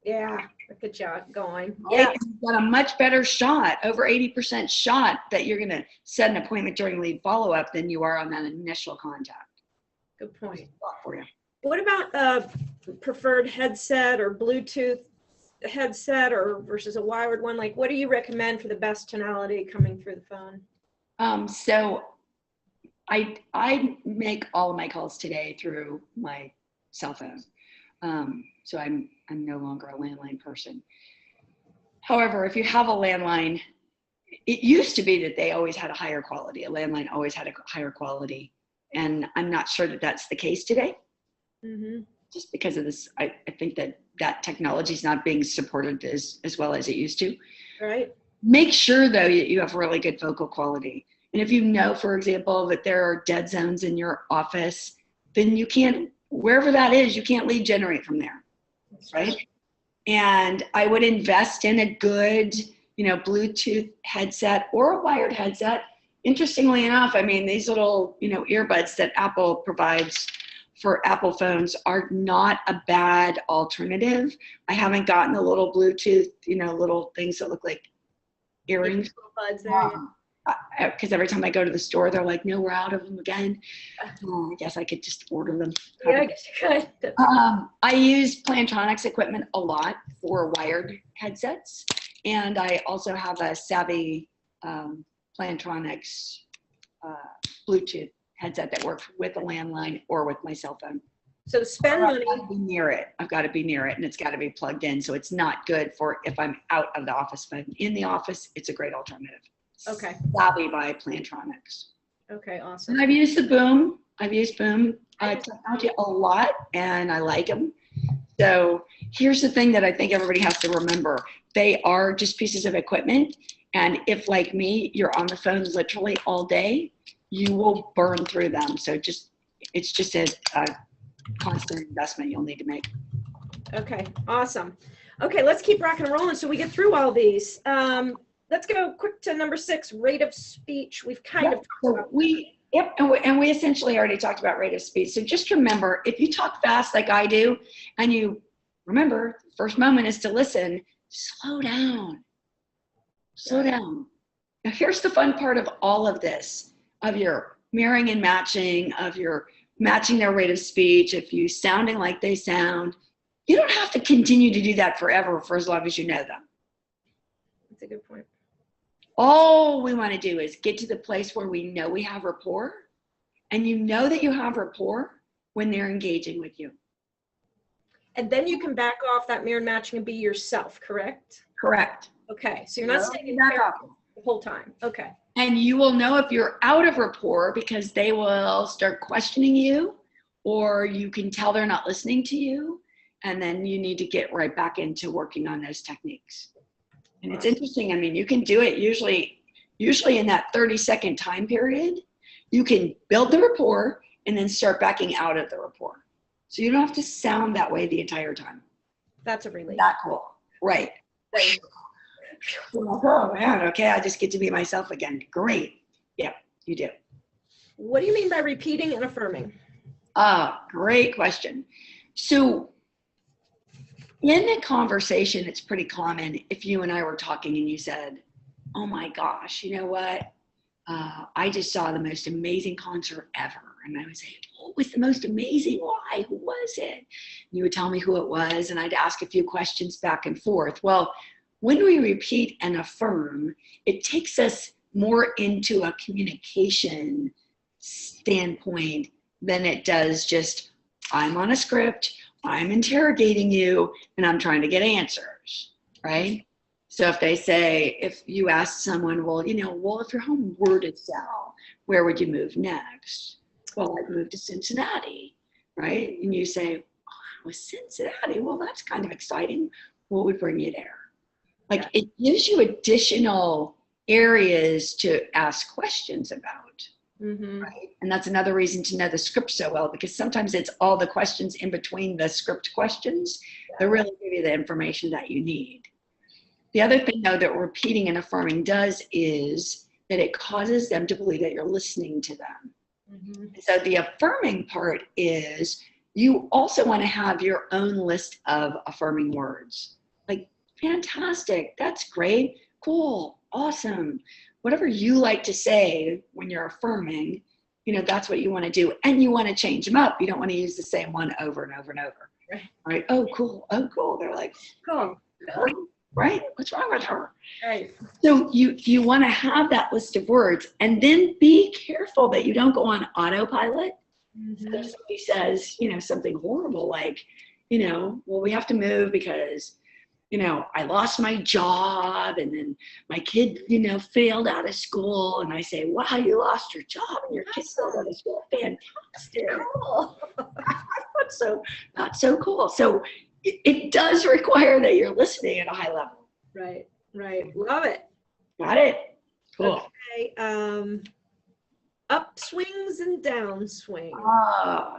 Yeah, good job going. Right? Yeah. You've got a much better shot, over 80% shot that you're going to set an appointment during lead follow-up than you are on that initial contact. Good point. For you. What about preferred headset or Bluetooth headset or versus a wired one? Like, what do you recommend for the best tonality coming through the phone? So I make all of my calls today through my cell phone. So I'm no longer a landline person. However, if you have a landline, it used to be that they always had a higher quality. A landline always had a higher quality. And I'm not sure that that's the case today. Mm-hmm. Just because of this, I think that technology is not being supported as well as it used to. Right. Make sure, though, that you have really good vocal quality. And if you know, for example, that there are dead zones in your office, then you can't, wherever that is, you can't lead generate from there. Right? And I would invest in a good, Bluetooth headset or a wired headset. Interestingly enough, I mean, these little, earbuds that Apple provides for Apple phones are not a bad alternative. I haven't gotten the little Bluetooth, little things that look like earrings. Little buds there. because every time I go to the store, they're like, no, we're out of them again. Oh, I guess I could just order them. Yeah, I guess you could. I use Plantronics equipment a lot for wired headsets. And I also have a Savvy Plantronics Bluetooth headset that works with a landline or with my cell phone. So spend money. I've got to be near it. I've got to be near it, and it's got to be plugged in. So it's not good for if I'm out of the office. But in the office, it's a great alternative. Okay. Savvy by Plantronics. Okay, awesome. And I've used the Boom. I've used Boom technology a lot, and I like them. So here's the thing that I think everybody has to remember. They are just pieces of equipment. And if, like me, you're on the phone literally all day, you will burn through them. So it's just a constant investment you'll need to make. Okay, awesome. Okay, let's keep rocking and rolling so we get through all these. Let's go quick to number 6, rate of speech. We've kind of talked about and we essentially already talked about rate of speech. So just remember, if you talk fast like I do, and you remember, the first moment is to listen, slow down. Slow down. Now here's the fun part of all of this, of your mirroring and matching, of your matching their rate of speech, if you sounding like they sound. You don't have to continue to do that forever for as long as you know them. That's a good point. All we want to do is get to the place where we know we have rapport, and you know that you have rapport when they're engaging with you. And then you can back off that mirror matching and be yourself, correct? Correct. Okay, so you're not staying back there off. the whole time. Okay. And you will know if you're out of rapport because they will start questioning you, or you can tell they're not listening to you, and then you need to get right back into working on those techniques. And it's interesting. I mean, you can do it usually in that 30-second time period. You can build the rapport and then start backing out of the rapport. So you don't have to sound that way the entire time. That's a relief. That cool. Right. Oh man, okay, I just get to be myself again. Great. Yeah, you do. What do you mean by repeating and affirming? Great question. So in a conversation, it's pretty common if you and I were talking and you said, oh my gosh, you know what? I just saw the most amazing concert ever. And I would say, what was the most amazing? Why? Who was it? And you would tell me who it was, and I'd ask a few questions back and forth. Well, when we repeat and affirm, it takes us more into a communication standpoint than it does just, I'm on a script, I'm interrogating you, and I'm trying to get answers, right? So if they say, if you ask someone, well, if your home were to sell, where would you move next? Well, I'd move to Cincinnati, right? And you say, oh, Cincinnati, well, that's kind of exciting. What would bring you there? Like, it gives you additional areas to ask questions about, right? And that's another reason to know the script so well, because sometimes it's all the questions in between the script questions that really give you the information that you need. The other thing, though, that repeating and affirming does is that it causes them to believe that you're listening to them. So the affirming part is you also want to have your own list of affirming words. Like, fantastic, that's great, cool, awesome. Whatever you like to say when you're affirming, that's what you want to do. And you want to change them up. You don't want to use the same one over and over and over. Right? Oh, cool. Oh, cool. They're like, cool. Right? What's wrong with her? Right. So you want to have that list of words, and then be careful that you don't go on autopilot. If somebody says, something horrible like, well, we have to move because, I lost my job, and then my kid, failed out of school. And I say, wow, you lost your job and your kid failed out of school. Fantastic. Cool. Not so cool. So it does require that you're listening at a high level. Right. Love it. Got it? Cool. Okay. Upswings and downswings.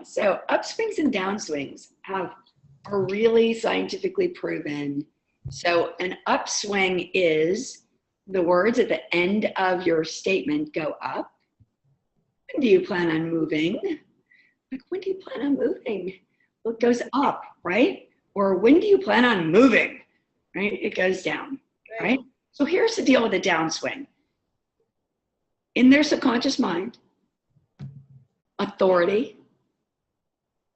So upswings and downswings are really scientifically proven. So an upswing is the words at the end of your statement go up. When do you plan on moving? Like, when do you plan on moving? Well, it goes up, right? Or when do you plan on moving? Right? It goes down, right? So here's the deal with a downswing. in their subconscious mind, authority,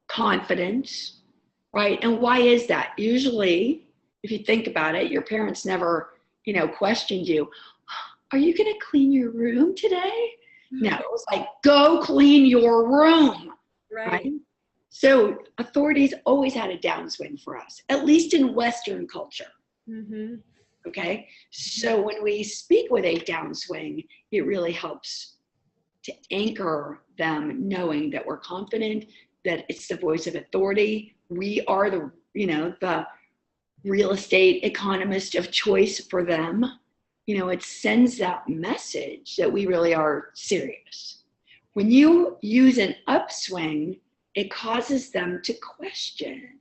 confidence, right? And why is that? Usually, if you think about it, your parents never, questioned you. Are you going to clean your room today? No, it was like, go clean your room, right? So authorities always had a downswing for us, at least in Western culture. Mm-hmm. Okay, so when we speak with a downswing, it really helps to anchor them knowing that we're confident, that it's the voice of authority. We are the real estate economist of choice for them. It sends that message that we really are serious. When you use an upswing, it causes them to question.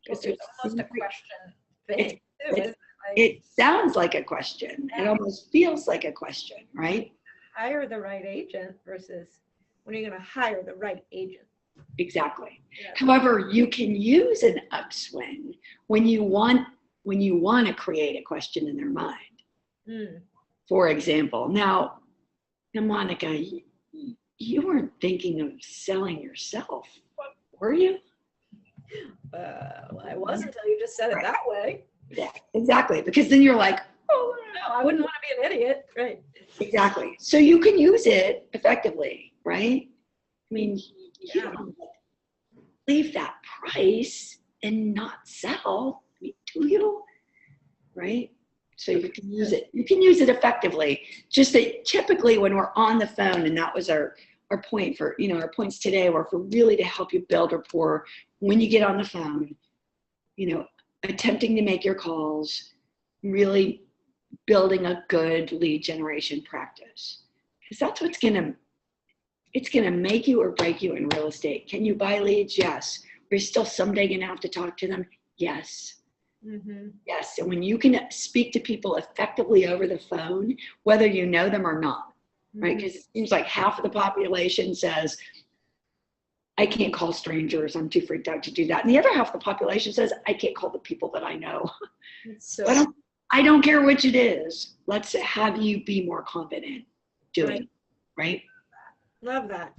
It's almost a question thing. It sounds like a question. It almost feels like a question, right? Hire the right agent versus when are you going to hire the right agent? Exactly. Yeah. However, you can use an upswing when you want to create a question in their mind. For example, now, Monica, you weren't thinking of selling yourself, were you? I was until you just said it that way. Yeah, exactly. Because then you're like, oh, no, I wouldn't want to be an idiot. Right. Exactly. So you can use it effectively, right? I mean, you don't leave that price and not sell. I mean, do you? Right? So you can use it. You can use it effectively. Just that typically when we're on the phone, and that was our point for, our points today were for really to help you build rapport when you get on the phone, attempting to make your calls, really building a good lead generation practice. Because that's what's it's gonna make you or break you in real estate. Can you buy leads? Yes. Are you still someday gonna have to talk to them? Yes. Mm-hmm. Yes. And when you can speak to people effectively over the phone, whether you know them or not, right? Because it seems like half of the population says, I can't call strangers. I'm too freaked out to do that. And the other half of the population says, I can't call the people that I know. So I don't care which it is. Let's have you be more confident doing it, right? Love that.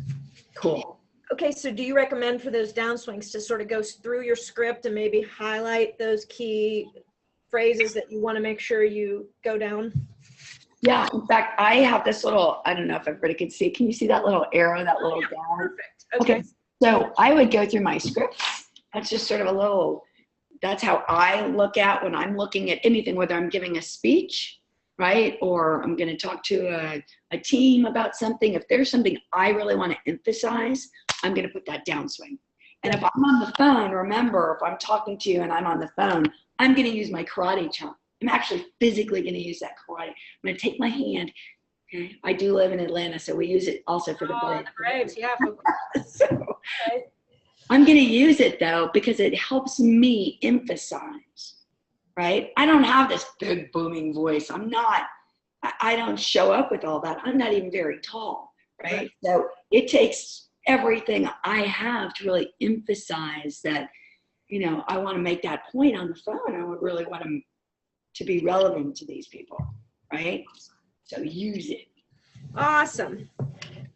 Cool. Okay, so do you recommend for those downswings to sort of go through your script and maybe highlight those key phrases that you want to make sure you go down? Yeah, in fact, I have this little, I don't know if everybody can see. Can you see that little arrow, that little down? Perfect. Okay. So I would go through my scripts. That's just sort of that's how I look at when I'm looking at anything, whether I'm giving a speech, right? Or I'm going to talk to a team about something. If there's something I really want to emphasize, I'm going to put that downswing. And if I'm on the phone, remember, if I'm talking to you and I'm on the phone, I'm going to use my karate chop. I'm actually physically going to use that karate. I'm going to take my hand. Okay. I do live in Atlanta, so we use it also for the Braves. The Braves, yeah. I'm going to use it though because it helps me emphasize, right? I don't have this big booming voice. I don't show up with all that. I'm not even very tall, right? So it takes everything I have to really emphasize that, I want to make that point on the phone. I would really want to be relevant to these people, right? So use it. Awesome.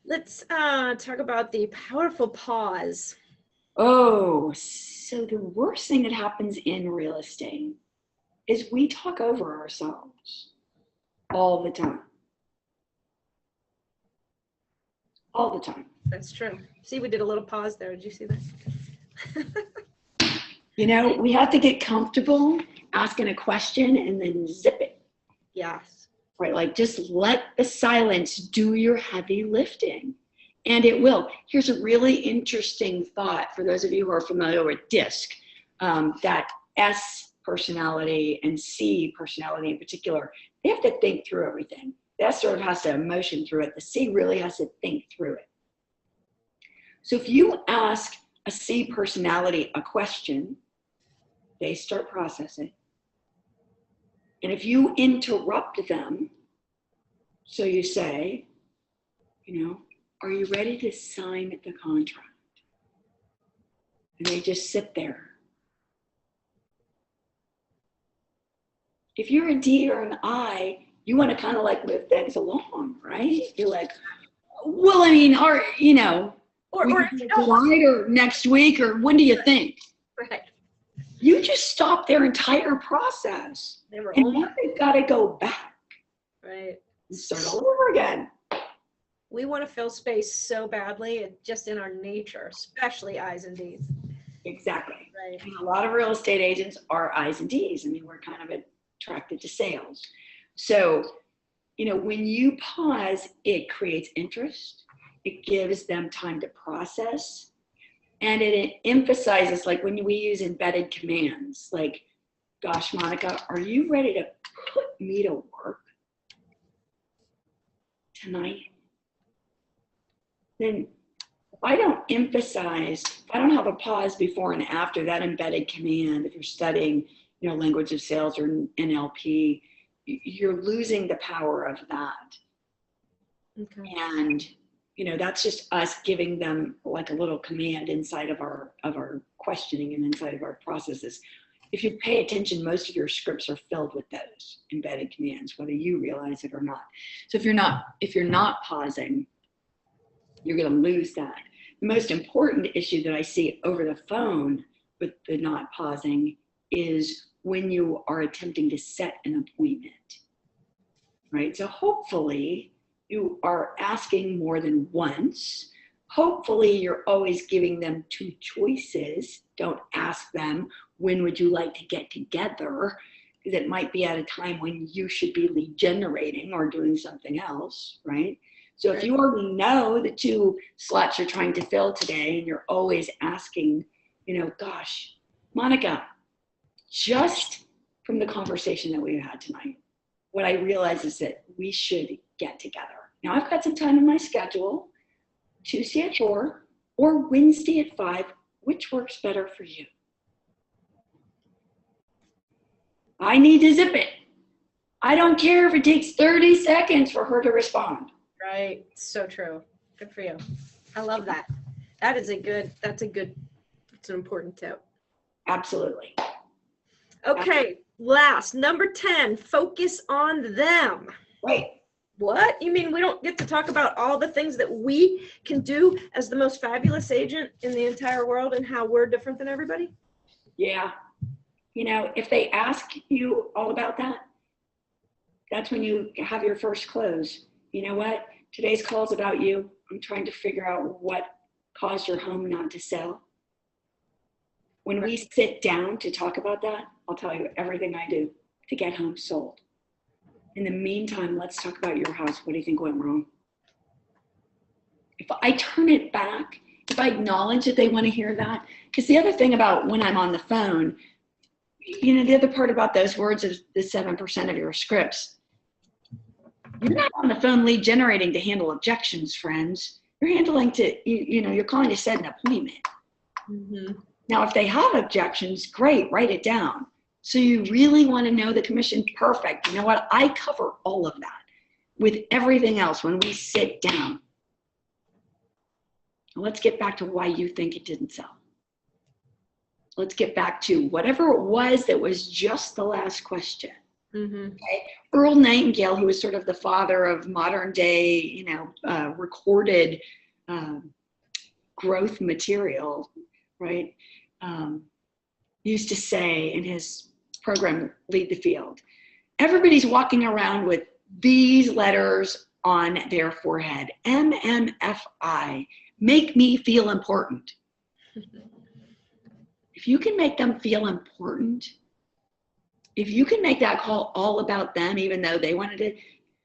Let's talk about the powerful pause. Oh, so the worst thing that happens in real estate is we talk over ourselves all the time. All the time. That's true. See, we did a little pause there. Did you see that? We have to get comfortable asking a question and then zip it. Yes. Right, like just let the silence do your heavy lifting. And it will. Here's a really interesting thought for those of you who are familiar with DISC, that S personality and C personality in particular, they have to think through everything. The S sort of has to emotion through it. The C really has to think through it. So if you ask a C personality a question, they start processing. And if you interrupt them, so you say, are you ready to sign the contract? And they just sit there. If you're a D or an I, you want to kind of like move things along, right? You're like, well, I mean, or, you know, Or we if can you do it don't, tonight or next week, or when do you think? right. You just stop their entire process. They were And almost, now they've got to go back right. and start all over again. We want to fill space so badly, just in our nature, especially I's and D's. Exactly. Right. And a lot of real estate agents are I's and D's. I mean, we're kind of attracted to sales. So, you know, when you pause, it creates interest. It gives them time to process. And it emphasizes, like when we use embedded commands, like, gosh, Monica, are you ready to put me to work tonight? Then if I don't emphasize, if I don't have a pause before and after that embedded command, if you're studying, you know, language of sales or NLP, you're losing the power of that. Okay. And, you know, that's just us giving them like a little command inside of our questioning and inside of our processes. If you pay attention, most of your scripts are filled with those embedded commands, whether you realize it or not. So if you're not pausing, you're going to lose that. The most important issue that I see over the phone with the not pausing is when you are attempting to set an appointment, right? So hopefully you are asking more than once. Hopefully you're always giving them two choices. Don't ask them, when would you like to get together? Because it might be at a time when you should be lead generating or doing something else, right? So if you already know the two slots you're trying to fill today, and you're always asking, you know, gosh, Monica, just from the conversation that we had tonight, what I realize is that we should get together. Now I've got some time in my schedule, Tuesday at 4 or Wednesday at 5, which works better for you? I need to zip it. I don't care if it takes 30 seconds for her to respond. Right. So true. Good for you. I love that. That's an important tip. Absolutely. Okay. Last, number 10, focus on them. Right. What? You mean we don't get to talk about all the things that we can do as the most fabulous agent in the entire world and how we're different than everybody? Yeah. You know, if they ask you all about that, that's when you have your first close. You know what? Today's call is about you. I'm trying to figure out what caused your home not to sell. When we sit down to talk about that, I'll tell you everything I do to get homes sold. In the meantime, let's talk about your house. What do you think went wrong? If I turn it back, if I acknowledge that they want to hear that, because the other thing about when I'm on the phone, you know, the other part about those words is the 7% of your scripts. You're not on the phone lead generating to handle objections, friends. You're handling to, you know, you're calling to set an appointment. Mm-hmm. Now, if they have objections, great, write it down. So you really want to know the commission? Perfect. You know what? I cover all of that with everything else when we sit down. Let's get back to why you think it didn't sell. Let's get back to whatever it was that was just the last question. Mm-hmm. Okay? Earl Nightingale, who was sort of the father of modern day, you know, recorded growth material, right? Used to say in his program, Lead the Field, everybody's walking around with these letters on their forehead, MMFI, make me feel important. If you can make them feel important, if you can make that call all about them, even though they wanted to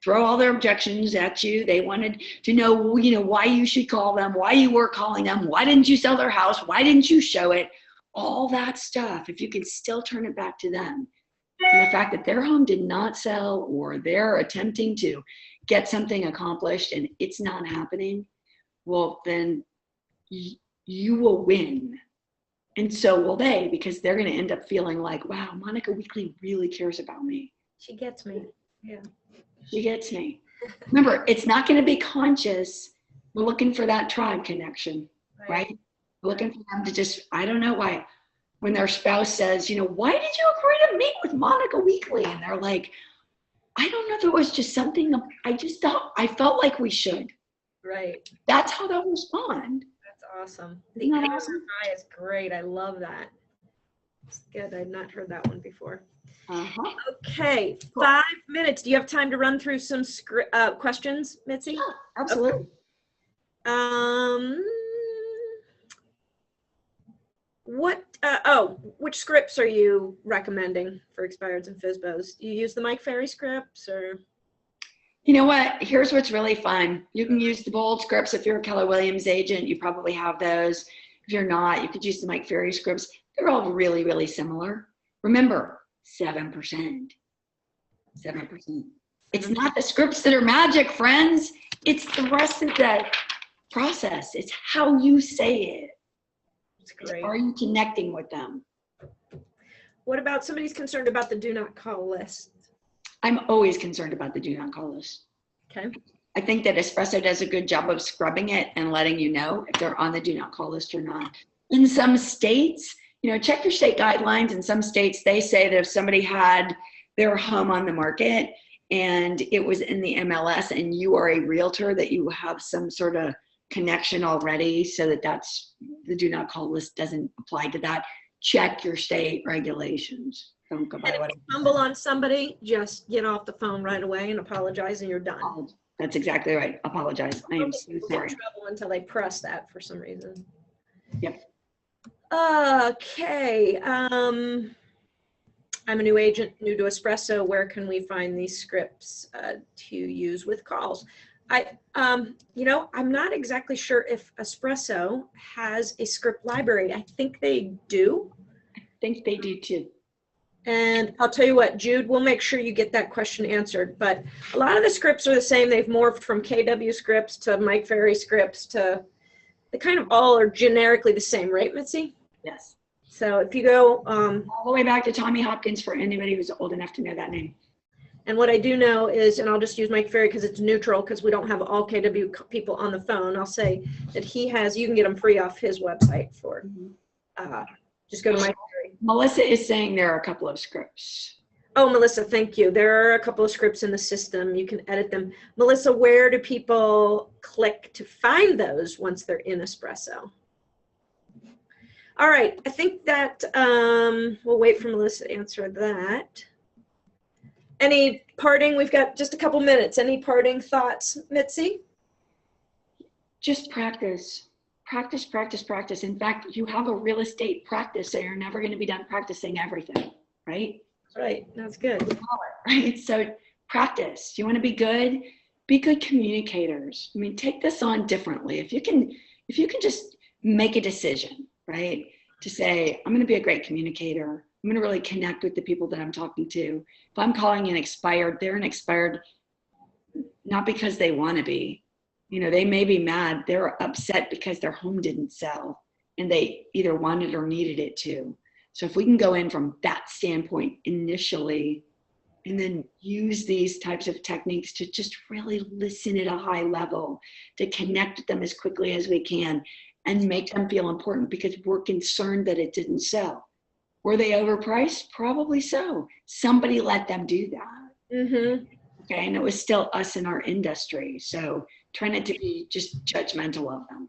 throw all their objections at you, they wanted to know, you know, why you should call them, why you were calling them, why didn't you sell their house, why didn't you show it, all that stuff, if you can still turn it back to them. And the fact that their home did not sell, or they're attempting to get something accomplished and it's not happening, well, then you will win. And so will they, because they're going to end up feeling like, wow, Monica Weekly really cares about me. She gets me. Yeah. She gets me. Remember, it's not going to be conscious. We're looking for that tribe connection, right? We're looking for them to just, I don't know why, when their spouse says, you know, why did you agree to meet with Monica Weekly? And they're like, I don't know if it was just something, I felt like we should. Right. That's how they'll respond. That's awesome. Isn't The that AMI awesome? is great. I love that. It's good. I've not heard that one before. Uh-huh. Okay, Cool. 5 minutes. Do you have time to run through some questions, Mitzi? Yeah, absolutely. Okay. Which scripts are you recommending for expireds and FSBOs? Do you use the Mike Ferry scripts or? You know what? Here's what's really fun. You can use the bold scripts if you're a Keller Williams agent. You probably have those. If you're not, you could use the Mike Ferry scripts. They're all really, really similar. Remember, 7%. 7%. It's not the scripts that are magic, friends. It's the rest of the process. It's how you say it. That's great. Are you connecting with them? What about somebody's concerned about the do not call list? I'm always concerned about the do not call list. Okay. I think that Espresso does a good job of scrubbing it and letting you know if they're on the do not call list or not. In some states, check your state guidelines. In some states, they say that if somebody had their home on the market and it was in the MLS and you are a realtor, that you have some sort of connection already, so that's the do not call list doesn't apply to that. Check your state regulations. Don't go by And what if you stumble on somebody, just get off the phone right away and apologize and you're done. That's exactly right. Apologize. I am so People sorry. get in trouble until they press that for some reason. Yep. Okay. I'm a new agent, new to Espresso. Where can we find these scripts to use with calls? I'm not exactly sure if Espresso has a script library. I think they do. I think they do too. And I'll tell you what, Jude, we'll make sure you get that question answered. But a lot of the scripts are the same. They've morphed from KW scripts to Mike Ferry scripts to, they kind of all are generically the same, right, Mitzi? Yes. So if you go all the way back to Tommy Hopkins for anybody who's old enough to know that name. And what I do know is, and I'll just use Mike Ferry because it's neutral because we don't have all KW people on the phone. I'll say that he has, you can get them free off his website for, just go to Mike Ferry. Melissa is saying there are a couple of scripts. Oh, Melissa, thank you. There are a couple of scripts in the system. You can edit them. Melissa, where do people click to find those once they're in Espresso? All right, I think that we'll wait for Melissa to answer that. Any parting? We've got just a couple minutes. Any parting thoughts, Mitzi? Just practice. Practice, practice, practice. In fact, you have a real estate practice, so you're never going to be done practicing everything, right? Right, that's good. Right, so practice. You want to be good communicators. I mean, take this on differently. If you can just make a decision, right, to say, I'm going to be a great communicator. I'm going to really connect with the people that I'm talking to. If I'm calling an expired, they're an expired not because they want to be. They may be mad. They're upset because their home didn't sell and they either wanted or needed it to. So if we can go in from that standpoint initially and then use these types of techniques to just really listen at a high level, to connect with them as quickly as we can and make them feel important because we're concerned that it didn't sell. Were they overpriced? Probably so. Somebody let them do that. Mm-hmm. Okay, and it was still us in our industry. So try not to be just judgmental of them.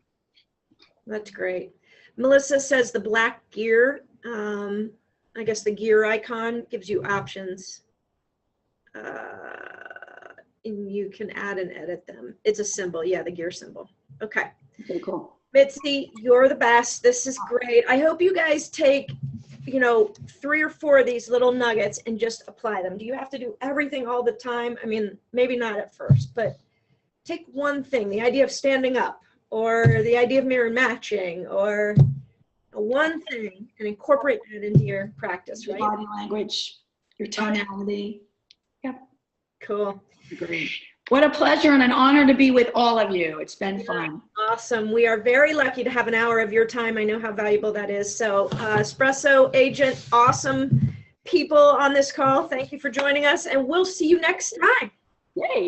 That's great. Melissa says the black gear, I guess the gear icon gives you options. And you can add and edit them. It's a symbol. Yeah, the gear symbol. Okay. Okay, cool. Mitzi, you're the best. This is great. I hope you guys take 3 or 4 of these little nuggets and just apply them. Do you have to do everything all the time? I mean, maybe not at first, but take one thing, the idea of standing up or the idea of mirror matching or one thing and incorporate that into your practice, right? Your body language, your tonality. Yep. Cool. Great. What a pleasure and an honor to be with all of you. It's been fun. Awesome. We are very lucky to have an hour of your time. I know how valuable that is. So Espresso agent, awesome people on this call. Thank you for joining us and we'll see you next time. Yay.